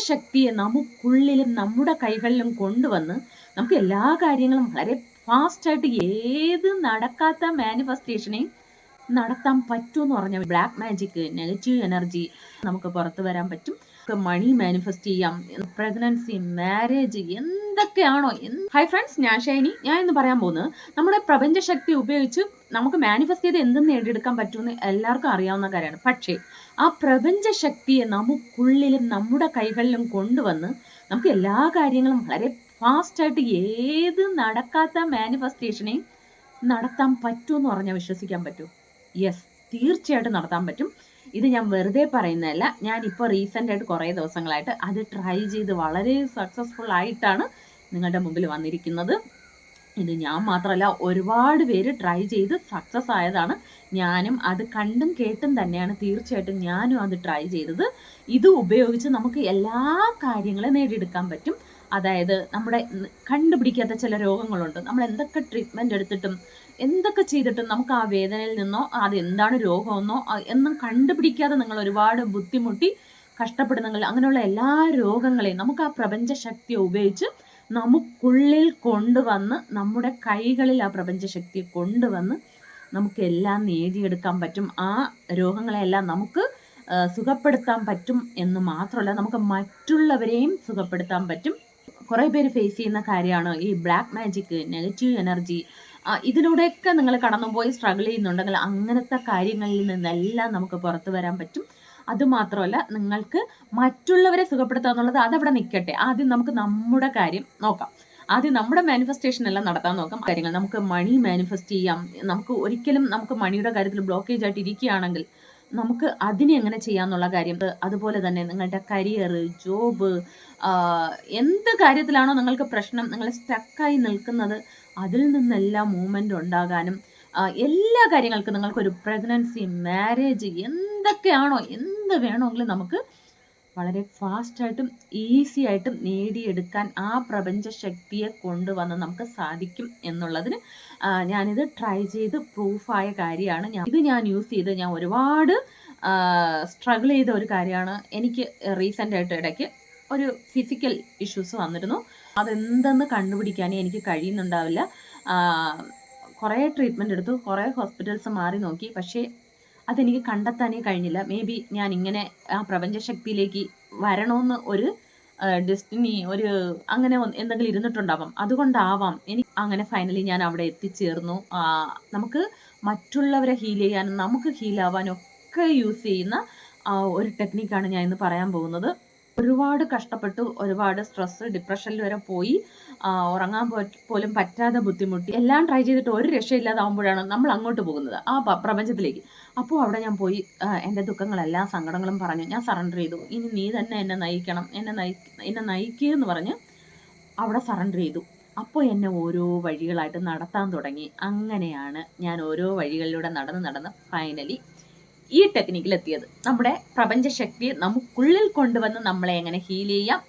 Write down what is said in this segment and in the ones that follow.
ശക്തിയെ നമുക്കുള്ളിലും നമ്മുടെ കൈകളിലും കൊണ്ടുവന്ന് നമുക്ക് എല്ലാ കാര്യങ്ങളും വളരെ ഫാസ്റ്റായിട്ട് ഏത് നടക്കാത്ത മാനിഫെസ്റ്റേഷനെയും നടത്താൻ പറ്റുമെന്ന് പറഞ്ഞ ബ്ലാക്ക് മാജിക്, നെഗറ്റീവ് എനർജി നമുക്ക് പുറത്തു വരാൻ പറ്റും. മണി മാനിഫെസ്റ്റ് ചെയ്യാം, പ്രഗ്നൻസി, മാരേജ്, എന്തൊക്കെയാണോ. ഹൈ ഫ്രണ്ട്സ്, ഞാൻ ഷൈനി. ഞാൻ ഇന്ന് പറയാൻ പോകുന്നത് നമ്മുടെ പ്രപഞ്ചശക്തി ഉപയോഗിച്ച് നമുക്ക് മാനിഫെസ്റ്റ് ചെയ്ത് എന്തും നേടിയെടുക്കാൻ പറ്റുമെന്ന് എല്ലാവർക്കും അറിയാവുന്ന കാര്യമാണ്. പക്ഷേ ആ പ്രപഞ്ചശക്തിയെ നമുക്കുള്ളിലും നമ്മുടെ കൈകളിലും കൊണ്ടുവന്ന് നമുക്ക് എല്ലാ കാര്യങ്ങളും വളരെ ഫാസ്റ്റായിട്ട് ഏത് നടക്കാത്ത മാനിഫെസ്റ്റേഷനെയും നടത്താൻ പറ്റുമെന്ന് പറഞ്ഞാൽ വിശ്വസിക്കാൻ പറ്റുമോ? യെസ്, തീർച്ചയായിട്ടും നടത്താൻ പറ്റും. ഇത് ഞാൻ വെറുതെ പറയുന്നതല്ല. ഞാനിപ്പോൾ റീസെൻ്റ് ആയിട്ട് കുറേ ദിവസങ്ങളായിട്ട് അത് ട്രൈ ചെയ്ത് വളരെ സക്സസ്ഫുൾ ആയിട്ടാണ് നിങ്ങളുടെ മുമ്പിൽ വന്നിരിക്കുന്നത്. ഇത് ഞാൻ മാത്രമല്ല, ഒരുപാട് പേര് ട്രൈ ചെയ്ത് സക്സസ് ആയതാണ്. ഞാനും അത് കണ്ടും കേട്ടും തന്നെയാണ് തീർച്ചയായിട്ടും ഞാനും അത് ട്രൈ ചെയ്തത്. ഇത് ഉപയോഗിച്ച് നമുക്ക് എല്ലാ കാര്യങ്ങളും നേടിയെടുക്കാൻ പറ്റും. അതായത് നമ്മുടെ കണ്ടുപിടിക്കാത്ത ചില രോഗങ്ങളുണ്ട്. നമ്മൾ എന്തൊക്കെ ട്രീറ്റ്മെൻറ്റ് എടുത്തിട്ടും എന്തൊക്കെ ചെയ്തിട്ടും നമുക്ക് ആ വേദനയിൽ നിന്നോ അതെന്താണ് രോഗമെന്നോ എന്നും കണ്ടുപിടിക്കാതെ നിങ്ങൾ ഒരുപാട് ബുദ്ധിമുട്ടി കഷ്ടപ്പെടുന്നെങ്കിൽ അങ്ങനെയുള്ള എല്ലാ രോഗങ്ങളെയും നമുക്ക് ആ പ്രപഞ്ചശക്തിയെ ഉപയോഗിച്ച് നമുക്കുള്ളിൽ കൊണ്ടുവന്ന് നമ്മുടെ കൈകളിൽ ആ പ്രപഞ്ചശക്തിയെ കൊണ്ടുവന്ന് നമുക്ക് എല്ലാം നേടിയെടുക്കാൻ പറ്റും. ആ രോഗങ്ങളെല്ലാം നമുക്ക് സുഖപ്പെടുത്താൻ പറ്റും എന്ന് മാത്രമല്ല, നമുക്ക് മറ്റുള്ളവരെയും സുഖപ്പെടുത്താൻ പറ്റും. കുറേ പേര് ഫേസ് ചെയ്യുന്ന കാര്യമാണ് ഈ ബ്ലാക്ക് മാജിക്, നെഗറ്റീവ് എനർജി. ഇതിലൂടെയൊക്കെ നിങ്ങൾ കടന്നുപോയി സ്ട്രഗിൾ ചെയ്യുന്നുണ്ടെങ്കിൽ അങ്ങനത്തെ കാര്യങ്ങളിൽ നിന്നെല്ലാം നമുക്ക് പുറത്തു വരാൻ പറ്റും. അതുമാത്രമല്ല, നിങ്ങൾക്ക് മറ്റുള്ളവരെ സുഖപ്പെടുത്തുക എന്നുള്ളത് അതവിടെ നിൽക്കട്ടെ. ആദ്യം നമുക്ക് നമ്മുടെ കാര്യം നോക്കാം. ആദ്യം നമ്മുടെ മാനിഫെസ്റ്റേഷൻ എല്ലാം നടത്താൻ നോക്കാം. കാര്യങ്ങൾ നമുക്ക് മണി മാനിഫെസ്റ്റ് ചെയ്യാം. നമുക്ക് മണിയുടെ കാര്യത്തിൽ ബ്ലോക്കേജ് ആയിട്ട് ഇരിക്കുകയാണെങ്കിൽ നമുക്ക് അതിനെ എങ്ങനെ ചെയ്യാന്നുള്ള കാര്യം. അതുപോലെ തന്നെ നിങ്ങളുടെ കരിയർ, ജോബ്, എന്ത് കാര്യത്തിലാണോ നിങ്ങൾക്ക് പ്രശ്നം, നിങ്ങൾ സ്റ്റക്കായി നിൽക്കുന്നത്, അതിൽ നിന്നെല്ലാം മൂവ്മെന്റ് ഉണ്ടാകാനും എല്ലാ കാര്യങ്ങൾക്കും നിങ്ങൾക്കൊരു പ്രഗ്നൻസി, മാരേജ്, എന്തൊക്കെയാണോ എന്ത് വേണമെങ്കിലും നമുക്ക് വളരെ ഫാസ്റ്റായിട്ടും ഈസി ആയിട്ടും നേടിയെടുക്കാൻ ആ പ്രപഞ്ചശക്തിയെ കൊണ്ടുവന്ന് നമുക്ക് സാധിക്കും എന്നുള്ളതിന് ഞാനിത് ട്രൈ ചെയ്ത് പ്രൂഫായ കാര്യമാണ്. ഞാൻ യൂസ് ചെയ്ത് ഞാൻ ഒരുപാട് സ്ട്രഗിൾ ചെയ്ത ഒരു കാര്യമാണ്. എനിക്ക് റീസെൻ്റ് ആയിട്ട് ഇടയ്ക്ക് ഒരു ഫിസിക്കൽ ഇഷ്യൂസ് വന്നിരുന്നു. അതെന്തെന്ന് കണ്ടുപിടിക്കാനേ എനിക്ക് കഴിയുന്നുണ്ടാവില്ല. കുറേ ട്രീറ്റ്മെൻറ്റ് എടുത്തു, കുറേ ഹോസ്പിറ്റൽസ് മാറി നോക്കി, പക്ഷേ അതെനിക്ക് കണ്ടെത്താനേ കഴിഞ്ഞില്ല. മേ ബി ഞാൻ ഇങ്ങനെ ആ പ്രപഞ്ചശക്തിയിലേക്ക് വരണമെന്ന് ഒരു ഡെസ്റ്റിനി, ഒരു അങ്ങനെ എന്തെങ്കിലും ഇരുന്നിട്ടുണ്ടാവാം. അതുകൊണ്ടാവാം എനിക്ക് അങ്ങനെ ഫൈനലി ഞാൻ അവിടെ എത്തിച്ചേർന്നു. നമുക്ക് മറ്റുള്ളവരെ ഹീൽ ചെയ്യാനും നമുക്ക് ഹീലാവാനും ഒക്കെ യൂസ് ചെയ്യുന്ന ഒരു ടെക്നിക്കാണ് ഞാൻ ഇന്ന് പറയാൻ പോകുന്നത്. ഒരുപാട് കഷ്ടപ്പെട്ടു, ഒരുപാട് സ്ട്രെസ്, ഡിപ്രഷനിൽ വരെ പോയി, ഉറങ്ങാൻ പോലും പറ്റാതെ ബുദ്ധിമുട്ടി. എല്ലാം ട്രൈ ചെയ്തിട്ട് ഒരു രക്ഷയില്ലാതാവുമ്പോഴാണ് നമ്മൾ അങ്ങോട്ട് പോകുന്നത്, ആ പ്രപഞ്ചത്തിലേക്ക്. അപ്പോൾ അവിടെ ഞാൻ പോയി എൻ്റെ ദുഃഖങ്ങളെല്ലാം സങ്കടങ്ങളും പറഞ്ഞ് ഞാൻ സറണ്ടർ ചെയ്തു. ഇനി നീ തന്നെ എന്നെ നയിക്കണം, എന്നെ നയിക്കുക എന്ന് പറഞ്ഞ് അവിടെ സറണ്ടർ ചെയ്തു. അപ്പോൾ എന്നെ ഓരോ വഴികളായിട്ട് നടത്താൻ തുടങ്ങി. അങ്ങനെയാണ് ഞാൻ ഓരോ വഴികളിലൂടെ നടന്ന് ഫൈനലി ഈ ടെക്നിക്കിലെത്തിയത്. നമ്മുടെ പ്രപഞ്ചശക്തിയെ നമുക്കുള്ളിൽ കൊണ്ടുവന്ന് നമ്മളെ എങ്ങനെ ഹീൽ ചെയ്യാം,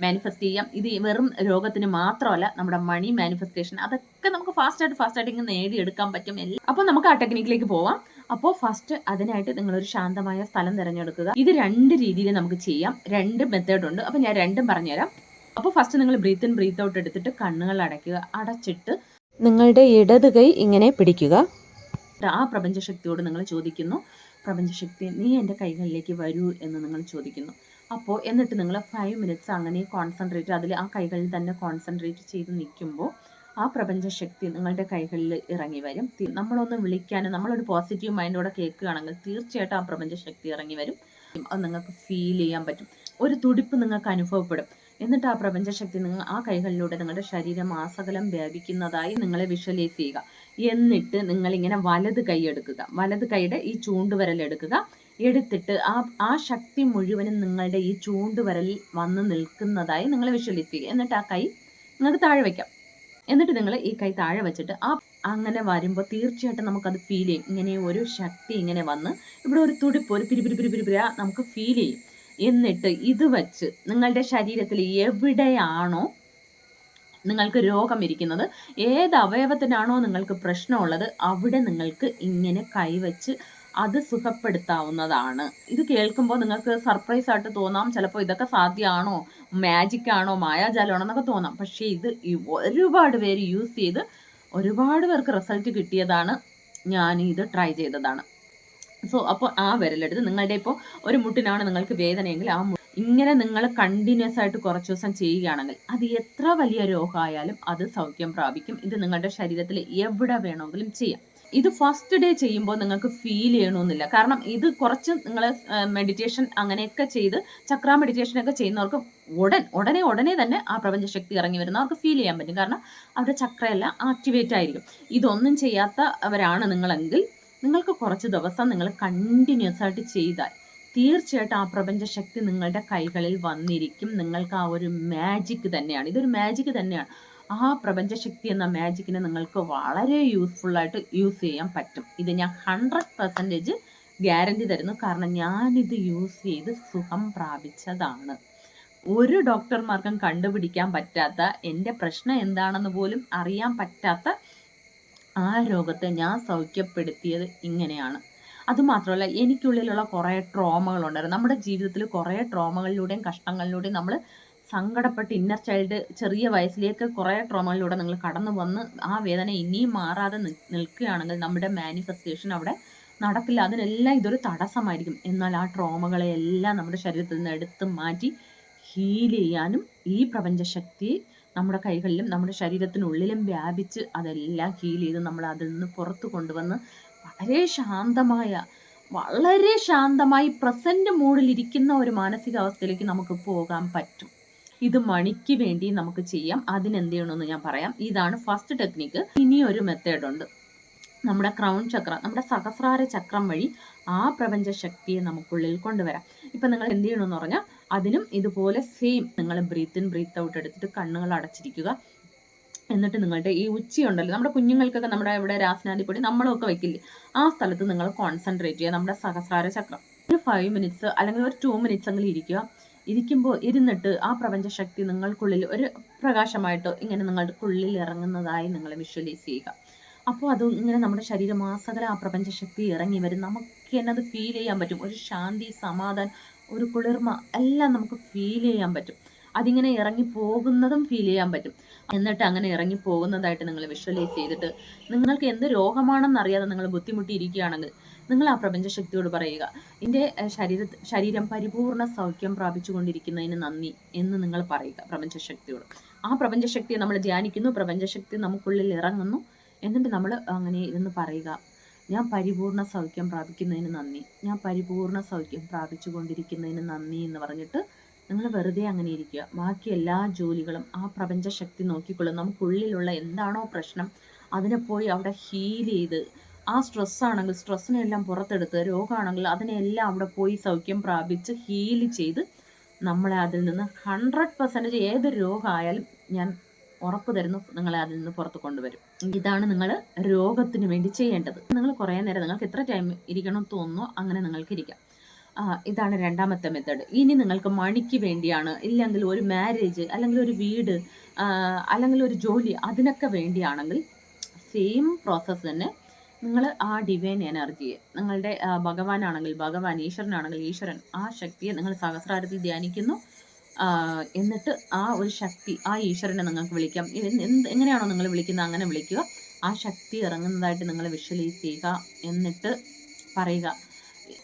മാനിഫെസ്റ്റ് ചെയ്യാം. ഇത് വെറും രോഗത്തിന് മാത്രമല്ല, നമ്മുടെ മണി മാനിഫെസ്റ്റേഷൻ, അതൊക്കെ നമുക്ക് ഫാസ്റ്റായിട്ട് ഇങ്ങനെ നേടിയെടുക്കാൻ പറ്റും. അപ്പോൾ നമുക്ക് ആ ടെക്നിക്കിലേക്ക് പോവാം. അപ്പോൾ ഫസ്റ്റ് അതിനായിട്ട് നിങ്ങളൊരു ശാന്തമായ സ്ഥലം തിരഞ്ഞെടുക്കുക. ഇത് 2 രീതിയിൽ നമുക്ക് ചെയ്യാം, 2 മെത്തേഡ് ഉണ്ട്. അപ്പോൾ ഞാൻ രണ്ടും പറഞ്ഞുതരാം. അപ്പോൾ ഫസ്റ്റ് നിങ്ങൾ ബ്രീത്ത് ഇൻ ബ്രീത്ത് ഔട്ട് എടുത്തിട്ട് കണ്ണുകൾ അടയ്ക്കുക. അടച്ചിട്ട് നിങ്ങളുടെ ഇടത് കൈ ഇങ്ങനെ പിടിക്കുക. ആ പ്രപഞ്ചശക്തിയോട് നിങ്ങൾ ചോദിക്കുന്നു, പ്രപഞ്ചശക്തി നീ എൻ്റെ കൈകളിലേക്ക് വരൂ എന്ന് നിങ്ങൾ ചോദിക്കുന്നു. അപ്പോൾ എന്നിട്ട് നിങ്ങൾ 5 മിനിറ്റ്സ് അങ്ങനെ കോൺസെൻട്രേറ്റ്, അതിൽ ആ കൈകളിൽ തന്നെ കോൺസെൻട്രേറ്റ് ചെയ്ത് നിൽക്കുമ്പോൾ ആ പ്രപഞ്ചശക്തി നിങ്ങളുടെ കൈകളിൽ ഇറങ്ങി വരും. നമ്മളൊന്ന് വിളിക്കാനും നമ്മളൊരു പോസിറ്റീവ് മൈൻഡോടെ കേൾക്കുകയാണെങ്കിൽ തീർച്ചയായിട്ടും ആ പ്രപഞ്ചശക്തി ഇറങ്ങി വരും. അത് നിങ്ങൾക്ക് ഫീൽ ചെയ്യാൻ പറ്റും, ഒരു തുടിപ്പ് നിങ്ങൾക്ക് അനുഭവപ്പെടും. എന്നിട്ട് ആ പ്രപഞ്ചശക്തി നിങ്ങൾ ആ കൈകളിലൂടെ നിങ്ങളുടെ ശരീരം ആസകലം വ്യാപിക്കുന്നതായി നിങ്ങളെ വിഷ്വലൈസ് ചെയ്യുക. എന്നിട്ട് നിങ്ങളിങ്ങനെ വലത് കൈ എടുക്കുക, വലത് കൈയുടെ ഈ ചൂണ്ടുവിരൽ എടുക്കുക. എടുത്തിട്ട് ആ ശക്തി മുഴുവനും നിങ്ങളുടെ ഈ ചൂണ്ടുവിരലിൽ വന്ന് നിൽക്കുന്നതായി നിങ്ങൾ വിഷ്വലൈസ് ചെയ്യുക. എന്നിട്ട് ആ കൈ നിങ്ങൾക്ക് താഴെ വയ്ക്കാം. എന്നിട്ട് നിങ്ങൾ ഈ കൈ താഴെ വെച്ചിട്ട് അങ്ങനെ വരുമ്പോൾ തീർച്ചയായിട്ടും നമുക്കത് ഫീൽ ചെയ്യും. ഇങ്ങനെ ഒരു ശക്തി ഇങ്ങനെ വന്ന് ഇവിടെ ഒരു തുടിപ്പ്, ഒരു പിരിപിരിപിരിപിരിപിര നമുക്ക് ഫീൽ ചെയ്യും. എന്നിട്ട് ഇത് വച്ച് നിങ്ങളുടെ ശരീരത്തിൽ എവിടെയാണോ നിങ്ങൾക്ക് രോഗം ഇരിക്കുന്നത്, ഏത് അവയവത്തിനാണോ നിങ്ങൾക്ക് പ്രശ്നമുള്ളത്, അവിടെ നിങ്ങൾക്ക് ഇങ്ങനെ കൈവച്ച് അത് സുഖപ്പെടുത്താവുന്നതാണ്. ഇത് കേൾക്കുമ്പോൾ നിങ്ങൾക്ക് സർപ്രൈസ് ആയിട്ട് തോന്നാം. ചിലപ്പോൾ ഇതൊക്കെ സാധ്യമാണോ, മാജിക് ആണോ, മായാജാലമാണോ എന്നൊക്കെ തോന്നാം. പക്ഷേ ഇത് ഒരുപാട് പേര് യൂസ് ചെയ്ത് ഒരുപാട് പേർക്ക് റിസൾട്ട് കിട്ടിയതാണ്. ഞാൻ ഇത് ട്രൈ ചെയ്തതാണ്. സോ അപ്പോൾ ആ വിരലെടുത്ത് നിങ്ങളുടെ ഇപ്പോൾ ഒരു മുട്ടിനാണ് നിങ്ങൾക്ക് വേദനയെങ്കിൽ ഇങ്ങനെ നിങ്ങൾ കണ്ടിന്യൂസ് ആയിട്ട് കുറച്ച് ദിവസം ചെയ്യുകയാണെങ്കിൽ അത് എത്ര വലിയ രോഗമായാലും അത് സൗഖ്യം പ്രാപിക്കും. ഇത് നിങ്ങളുടെ ശരീരത്തിൽ എവിടെ വേണമെങ്കിലും ചെയ്യാം. ഇത് ഫസ്റ്റ് ഡേ ചെയ്യുമ്പോൾ നിങ്ങൾക്ക് ഫീൽ ചെയ്യണമെന്നില്ല. കാരണം ഇത് കുറച്ച് നിങ്ങൾ മെഡിറ്റേഷൻ അങ്ങനെയൊക്കെ ചെയ്ത് ചക്ര മെഡിറ്റേഷനൊക്കെ ചെയ്യുന്നവർക്ക് ഉടനെ തന്നെ ആ പ്രപഞ്ചശക്തി ഇറങ്ങി വരുന്നവർക്ക് ഫീൽ ചെയ്യാൻ പറ്റും. കാരണം അവരുടെ ചക്രയെല്ലാം ആക്ടിവേറ്റ് ആയിരിക്കും. ഇതൊന്നും ചെയ്യാത്തവരാണ് നിങ്ങളെങ്കിൽ നിങ്ങൾക്ക് കുറച്ച് ദിവസം നിങ്ങൾ കണ്ടിന്യൂസ് ആയിട്ട് ചെയ്താൽ തീർച്ചയായിട്ടും ആ പ്രപഞ്ചശക്തി നിങ്ങളുടെ കൈകളിൽ വന്നിരിക്കും. നിങ്ങൾക്ക് ആ ഒരു മാജിക് തന്നെയാണ്, ഇതൊരു മാജിക് തന്നെയാണ്. ആ പ്രപഞ്ചശക്തി എന്ന മാജിക്കിനെ നിങ്ങൾക്ക് വളരെ യൂസ്ഫുള്ളായിട്ട് യൂസ് ചെയ്യാൻ പറ്റും. ഇത് ഞാൻ 100% ഗ്യാരണ്ടി തരുന്നു. കാരണം ഞാനിത് യൂസ് ചെയ്ത് സുഖം പ്രാപിച്ചതാണ്. ഒരു ഡോക്ടർമാർക്കും കണ്ടുപിടിക്കാൻ പറ്റാത്ത, എൻ്റെ പ്രശ്നം എന്താണെന്ന് പോലും അറിയാൻ പറ്റാത്ത ആ രോഗത്തെ ഞാൻ സൗഖ്യപ്പെടുത്തിയത് ഇങ്ങനെയാണ്. അതുമാത്രമല്ല, എനിക്കുള്ളിലുള്ള കുറേ ട്രോമകളുണ്ടായിരുന്നു. നമ്മുടെ ജീവിതത്തിൽ കുറേ ട്രോമകളിലൂടെയും കഷ്ടങ്ങളിലൂടെയും നമ്മൾ സങ്കടപ്പെട്ട് ഇന്നർ ചൈൽഡ് ചെറിയ വയസ്സിലേക്ക് കുറേ ട്രോമകളിലൂടെ നിങ്ങൾ കടന്നു വന്ന് ആ വേദന ഇനിയും മാറാതെ നിൽക്കുകയാണെങ്കിൽ നമ്മുടെ മാനിഫെസ്റ്റേഷൻ അവിടെ നടക്കില്ല. അതിനെല്ലാം ഇതൊരു തടസ്സമായിരിക്കും. എന്നാൽ ആ ട്രോമകളെല്ലാം നമ്മുടെ ശരീരത്തിൽ നിന്ന് എടുത്ത് മാറ്റി ഹീൽ ചെയ്യാനും ഈ പ്രപഞ്ചശക്തി നമ്മുടെ കൈകളിലും നമ്മുടെ ശരീരത്തിനുള്ളിലും വ്യാപിച്ച് അതെല്ലാം ഹീൽ ചെയ്ത് നമ്മൾ അതിൽ നിന്ന് പുറത്തു കൊണ്ടുവന്ന് വളരെ ശാന്തമായി പ്രസന്റ് മൂഡിലിരിക്കുന്ന ഒരു മാനസികാവസ്ഥയിലേക്ക് നമുക്ക് പോകാൻ പറ്റും. ഇത് മണിക്ക് വേണ്ടി നമുക്ക് ചെയ്യാം. അതിനെന്ത് ചെയ്യണമെന്ന് ഞാൻ പറയാം. ഇതാണ് ഫസ്റ്റ് ടെക്നിക്ക്. ഇനിയൊരു മെത്തേഡ് ഉണ്ട്. നമ്മുടെ ക്രൗൺ ചക്ര, നമ്മുടെ സഹസ്രാര ചക്രം വഴി ആ പ്രപഞ്ചശക്തിയെ നമുക്കുള്ളിൽ കൊണ്ടുവരാം. ഇപ്പം നിങ്ങൾ എന്ത് ചെയ്യണമെന്ന് പറഞ്ഞാൽ അതിനും ഇതുപോലെ സെയിം നിങ്ങൾ ബ്രീത്ത് ഇൻ ബ്രീത്ത് ഔട്ട് എടുത്തിട്ട് കണ്ണുകൾ അടച്ചിരിക്കുക. എന്നിട്ട് നിങ്ങളുടെ ഈ ഉച്ചയുണ്ടല്ലോ, നമ്മുടെ കുഞ്ഞുങ്ങൾക്കൊക്കെ നമ്മുടെ ഇവിടെ രാസനാദിപ്പൊടി നമ്മളൊക്കെ വെക്കില്ലേ, ആ സ്ഥലത്ത് നിങ്ങൾ കോൺസെൻട്രേറ്റ് ചെയ്യുക. നമ്മുടെ സഹസ്രാര ചക്രം ഒരു 5 മിനിറ്റ്സ് അല്ലെങ്കിൽ ഒരു 2 മിനിറ്റ്സ് എങ്കിലും ഇരിക്കുക. ഇരുന്നിട്ട് ആ പ്രപഞ്ചശക്തി നിങ്ങൾക്കുള്ളിൽ ഒരു പ്രകാശമായിട്ട് ഇങ്ങനെ നിങ്ങൾക്കുള്ളിൽ ഇറങ്ങുന്നതായി നിങ്ങൾ വിഷ്വലൈസ് ചെയ്യുക. അപ്പോൾ അത് ഇങ്ങനെ നമ്മുടെ ശരീരമാസകല ആ പ്രപഞ്ചശക്തി ഇറങ്ങി വരും. നമുക്ക് തന്നെ അത് ഫീൽ ചെയ്യാൻ പറ്റും. ഒരു ശാന്തി, സമാധാനം, ഒരു കുളിർമ എല്ലാം നമുക്ക് ഫീൽ ചെയ്യാൻ പറ്റും. അതിങ്ങനെ ഇറങ്ങി പോകുന്നതും ഫീൽ ചെയ്യാൻ പറ്റും. എന്നിട്ട് അങ്ങനെ ഇറങ്ങി പോകുന്നതായിട്ട് നിങ്ങൾ വിഷ്വലൈസ് ചെയ്തിട്ട് നിങ്ങൾക്ക് എന്ത് രോഗമാണെന്നറിയാതെ നിങ്ങൾ ബുദ്ധിമുട്ടിയിരിക്കുകയാണെങ്കിൽ നിങ്ങൾ ആ പ്രപഞ്ചശക്തിയോട് പറയുക, എൻ്റെ ശരീരം പരിപൂർണ സൗഖ്യം പ്രാപിച്ചുകൊണ്ടിരിക്കുന്നതിന് നന്ദി എന്ന് നിങ്ങൾ പറയുക പ്രപഞ്ചശക്തിയോട്. ആ പ്രപഞ്ചശക്തിയെ നമ്മൾ ധ്യാനിക്കുന്നു, പ്രപഞ്ചശക്തി നമുക്കുള്ളിൽ ഇറങ്ങുന്നു. എന്നിട്ട് നമ്മൾ അങ്ങനെ ഇരുന്ന് പറയുക, ഞാൻ പരിപൂർണ സൗഖ്യം പ്രാപിക്കുന്നതിന് നന്ദി, ഞാൻ പരിപൂർണ സൗഖ്യം പ്രാപിച്ചുകൊണ്ടിരിക്കുന്നതിന് നന്ദി എന്ന് പറഞ്ഞിട്ട് നിങ്ങൾ വെറുതെ അങ്ങനെ ഇരിക്കുക. ബാക്കി എല്ലാ ജോലികളും ആ പ്രപഞ്ചശക്തി നോക്കിക്കൊള്ളും. നമുക്കുള്ളിലുള്ള എന്താണോ പ്രശ്നം അതിനെ പോയി അവിടെ ഹീൽ ചെയ്ത്, ആ സ്ട്രെസ്സാണെങ്കിൽ സ്ട്രെസ്സിനെല്ലാം പുറത്തെടുത്ത്, രോഗമാണെങ്കിൽ അതിനെല്ലാം അവിടെ പോയി സൗഖ്യം പ്രാപിച്ച് ഹീൽ ചെയ്ത് നമ്മളെ അതിൽ നിന്ന് 100% ഏത് രോഗമായാലും ഞാൻ ഉറപ്പ് തരുന്നു നിങ്ങളെ അതിൽ നിന്ന് പുറത്ത് കൊണ്ടുവരും. ഇതാണ് നിങ്ങൾ രോഗത്തിന് വേണ്ടി ചെയ്യേണ്ടത്. നിങ്ങൾ കുറേ നേരം, നിങ്ങൾക്ക് എത്ര ടൈം ഇരിക്കണം തോന്നുന്നോ അങ്ങനെ നിങ്ങൾക്ക് ഇരിക്കാം. ഇതാണ് രണ്ടാമത്തെ മെത്തേഡ്. ഇനി നിങ്ങൾക്ക് മണിക്ക് വേണ്ടിയാണ്, ഇല്ലെങ്കിൽ ഒരു മാരേജ്, അല്ലെങ്കിൽ ഒരു വീട്, അല്ലെങ്കിൽ ഒരു ജോലി, അതിനൊക്കെ വേണ്ടിയാണെങ്കിൽ സെയിം പ്രോസസ്സ് തന്നെ നിങ്ങൾ ആ ഡിവൈൻ എനർജിയെ, നിങ്ങളുടെ ഭഗവാനാണെങ്കിൽ ഭഗവാൻ, ഈശ്വരനാണെങ്കിൽ ഈശ്വരൻ, ആ ശക്തിയെ നിങ്ങൾ സഹസ്രാരത്തിൽ ധ്യാനിക്കുന്നു. എന്നിട്ട് ആ ഒരു ശക്തി, ആ ഈശ്വരനെ നിങ്ങൾക്ക് വിളിക്കാം. എങ്ങനെയാണോ നിങ്ങൾ വിളിക്കുന്നത് അങ്ങനെ വിളിക്കുക. ആ ശക്തി ഇറങ്ങുന്നതായിട്ട് നിങ്ങൾ വിഷ്വലൈസ് ചെയ്യുക. എന്നിട്ട് പറയുക,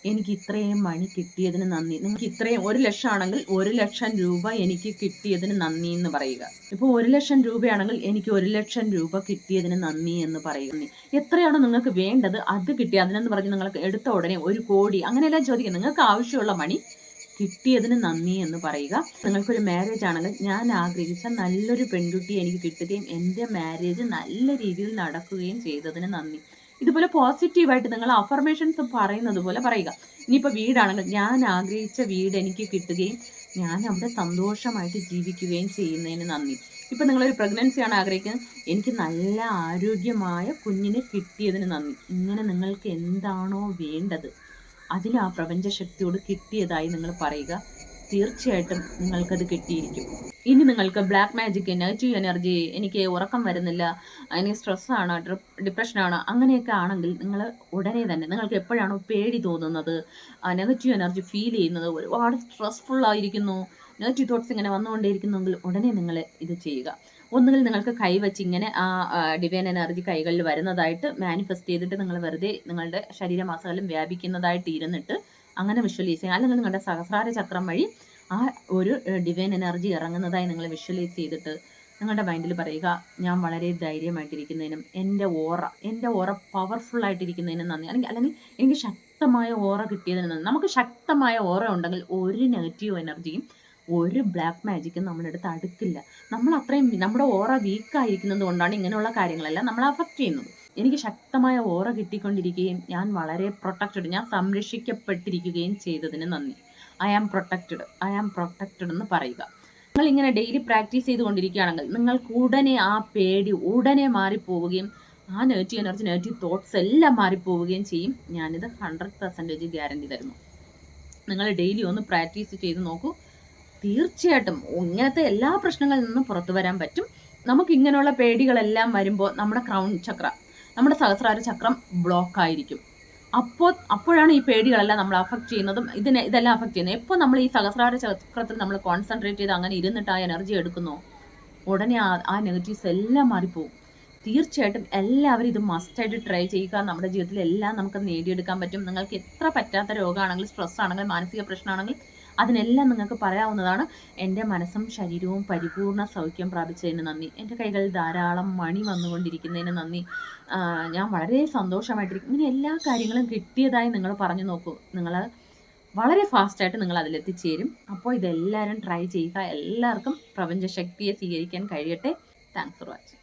എനിക്ക് ഇത്രയും മണി കിട്ടിയതിന് നന്ദി. നിങ്ങൾക്ക് ഇത്രയും 1 ലക്ഷം ആണെങ്കിൽ 1 ലക്ഷം രൂപ എനിക്ക് കിട്ടിയതിന് നന്ദി എന്ന് പറയുക. ഇപ്പോൾ 1 ലക്ഷം രൂപയാണെങ്കിൽ എനിക്ക് 1 ലക്ഷം രൂപ കിട്ടിയതിന് നന്ദി എന്ന് പറയുക. എത്രയാണോ നിങ്ങൾക്ക് വേണ്ടത് അത് കിട്ടി, അതിനെന്ന് പറഞ്ഞ് നിങ്ങൾക്ക് എടുത്ത ഉടനെ 1 കോടി അങ്ങനെയെല്ലാം ചോദിക്കുക. നിങ്ങൾക്ക് ആവശ്യമുള്ള മണി കിട്ടിയതിന് നന്ദി എന്ന് പറയുക. നിങ്ങൾക്കൊരു മാരേജ് ആണെങ്കിൽ ഞാൻ ആഗ്രഹിച്ച നല്ലൊരു പെൺകുട്ടിയെ എനിക്ക് കിട്ടുകയും എൻ്റെ മാരേജ് നല്ല രീതിയിൽ നടക്കുകയും ചെയ്തതിന് നന്ദി. ഇതുപോലെ പോസിറ്റീവായിട്ട് നിങ്ങൾ അഫർമേഷൻസ് പറയുന്നത് പോലെ പറയുക. ഇനിയിപ്പോൾ വീടാണെങ്കിൽ ഞാൻ ആഗ്രഹിച്ച വീട് എനിക്ക് കിട്ടുകയും ഞാൻ അവിടെ സന്തോഷമായിട്ട് ജീവിക്കുകയും ചെയ്യുന്നതിന് നന്ദി. ഇപ്പം നിങ്ങളൊരു പ്രഗ്നൻസിയാണ് ആഗ്രഹിക്കുന്നത്, എനിക്ക് നല്ല ആരോഗ്യമായ കുഞ്ഞിനെ കിട്ടിയതിന് നന്ദി. ഇങ്ങനെ നിങ്ങൾക്ക് എന്താണോ വേണ്ടത് അതിൽ ആ പ്രപഞ്ചശക്തിയോട് കിട്ടിയതായി നിങ്ങൾ പറയുക. തീർച്ചയായിട്ടും നിങ്ങൾക്കത് കിട്ടിയിരിക്കും. ഇനി നിങ്ങൾക്ക് ബ്ലാക്ക് മാജിക്, നെഗറ്റീവ് എനർജി, എനിക്ക് ഉറക്കം വരുന്നില്ല, എനിക്ക് സ്ട്രെസ്സാണ്, ഡിപ്രഷനാണ്, അങ്ങനെയൊക്കെ ആണെങ്കിൽ നിങ്ങൾ ഉടനെ തന്നെ നിങ്ങൾക്ക് എപ്പോഴാണോ പേടി തോന്നുന്നത്, നെഗറ്റീവ് എനർജി ഫീൽ ചെയ്യുന്നത്, ഒരുപാട് സ്ട്രെസ്ഫുൾ ആയിരിക്കുന്നു, നെഗറ്റീവ് തോട്ട്സ് ഇങ്ങനെ വന്നുകൊണ്ടേയിരിക്കുന്നെങ്കിൽ ഉടനെ നിങ്ങൾ ഇത് ചെയ്യുക. ഒന്നുകിൽ നിങ്ങൾക്ക് കൈവച്ച് ഇങ്ങനെ ആ ഡിവൈൻ എനർജി കൈകളിൽ വരുന്നതായിട്ട് മാനിഫെസ്റ്റ് ചെയ്തിട്ട് നിങ്ങൾ വെറുതെ നിങ്ങളുടെ ശരീരമാസകലം വ്യാപിക്കുന്നതായിട്ട് ഇരുന്നിട്ട് അങ്ങനെ വിഷ്വലൈസ് ചെയ്യുക. അല്ലെങ്കിൽ നിങ്ങളുടെ സഹസ്രാര ചക്രം വഴി ആ ഒരു ഡിവൈൻ എനർജി ഇറങ്ങുന്നതായി നിങ്ങൾ വിഷ്വലൈസ് ചെയ്തിട്ട് നിങ്ങളുടെ മൈൻഡിൽ പറയുക, ഞാൻ വളരെ ധൈര്യമായിട്ടിരിക്കുന്നതിനും എൻ്റെ ഓറ പവർഫുൾ ആയിട്ടിരിക്കുന്നതിനും നന്ദി, അല്ലെങ്കിൽ എനിക്ക് ശക്തമായ ഓറ കിട്ടിയതിന് നന്ദി. നമുക്ക് ശക്തമായ ഓറ ഉണ്ടെങ്കിൽ ഒരു നെഗറ്റീവ് എനർജിയും ഒരു ബ്ലാക്ക് മാജിക്കും നമ്മുടെ അടുത്ത് അടുക്കില്ല. നമ്മൾ അത്രയും നമ്മുടെ ഓറ വീക്കായിരിക്കുന്നത് കൊണ്ടാണ് ഇങ്ങനെയുള്ള കാര്യങ്ങളെല്ലാം നമ്മളെ അഫക്റ്റ് ചെയ്യുന്നത്. എനിക്ക് ശക്തമായ ഓറ കിട്ടിക്കൊണ്ടിരിക്കുകയും ഞാൻ വളരെ പ്രൊട്ടക്റ്റഡ്, ഞാൻ സംരക്ഷിക്കപ്പെട്ടിരിക്കുകയും ചെയ്തതിന് നന്ദി. ഐ ആം പ്രൊട്ടക്റ്റഡ് എന്ന് പറയുക. നിങ്ങൾ ഇങ്ങനെ ഡെയിലി പ്രാക്ടീസ് ചെയ്തുകൊണ്ടിരിക്കുകയാണെങ്കിൽ നിങ്ങൾക്ക് ഉടനെ ആ പേടി ഉടനെ മാറിപ്പോവുകയും ആ നെഗറ്റീവ് എനർജി, നെഗറ്റീവ് തോട്ട്സ് എല്ലാം മാറിപ്പോവുകയും ചെയ്യും. ഞാനിത് 100% ഗ്യാരണ്ടി തരുന്നു. നിങ്ങൾ ഡെയിലി ഒന്ന് പ്രാക്ടീസ് ചെയ്ത് നോക്കൂ. തീർച്ചയായിട്ടും ഇങ്ങനത്തെ എല്ലാ പ്രശ്നങ്ങളിൽ നിന്നും പുറത്തു വരാൻ പറ്റും. നമുക്ക് ഇങ്ങനെയുള്ള പേടികളെല്ലാം വരുമ്പോൾ നമ്മുടെ ക്രൗൺ ചക്ര, നമ്മുടെ സഹസ്രാര ചക്രം ബ്ലോക്ക് ആയിരിക്കും. അപ്പോഴാണ് ഈ പേടികളെല്ലാം നമ്മൾ അഫക്റ്റ് ചെയ്യുന്നതും ഇതെല്ലാം അഫക്റ്റ് ചെയ്യുന്നത്. എപ്പോൾ നമ്മൾ ഈ സഹസ്രാര ചക്രത്തിൽ നമ്മൾ കോൺസെൻട്രേറ്റ് ചെയ്ത് അങ്ങനെ ഇരുന്നിട്ട് ആ എനർജി എടുക്കുന്നു, ഉടനെ ആ നെഗറ്റീവ്സ് എല്ലാം മാറിപ്പോകും. തീർച്ചയായിട്ടും എല്ലാവരും ഇത് മസ്റ്റായിട്ട് ട്രൈ ചെയ്യുക. നമ്മുടെ ജീവിതത്തിൽ എല്ലാം നമുക്ക് നേടിയെടുക്കാൻ പറ്റും. നിങ്ങൾക്ക് എത്ര പറ്റാത്ത രോഗമാണെങ്കിൽ, സ്ട്രെസ് ആണെങ്കിൽ, മാനസിക പ്രശ്നമാണെങ്കിൽ അതിനെല്ലാം നിങ്ങൾക്ക് പറയാവുന്നതാണ്. എൻ്റെ മനസ്സും ശരീരവും പരിപൂർണ്ണ സൗഖ്യം പ്രാപിച്ചതിന് നന്ദി, എൻ്റെ കൈകളിൽ ധാരാളം മണി വന്നുകൊണ്ടിരിക്കുന്നതിന് നന്ദി, ഞാൻ വളരെ സന്തോഷമായിട്ടിരിക്കും. ഇങ്ങനെ എല്ലാ കാര്യങ്ങളും കിട്ടിയതായി നിങ്ങൾ പറഞ്ഞു നോക്കൂ. നിങ്ങൾ വളരെ ഫാസ്റ്റായിട്ട് നിങ്ങൾ അതിലെത്തിച്ചേരും. അപ്പോൾ ഇതെല്ലാവരും ട്രൈ ചെയ്യുക. എല്ലാവർക്കും പ്രപഞ്ചശക്തിയെ സ്വീകരിക്കാൻ കഴിയട്ടെ. Thanks for watching.